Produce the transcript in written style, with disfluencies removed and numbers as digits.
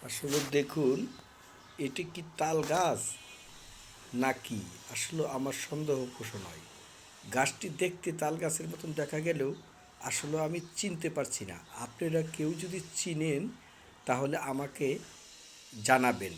আসলে দেখুন, এটি কি তাল গাছ নাকি? আসলে আমার সন্দেহ পোষণ হয়। গাছটি দেখতে তাল গাছের মতন দেখা গেলেও আসলে আমি চিনতে পারছি না। আপনারা কেউ যদি চিনেন তাহলে আমাকে জানাবেন।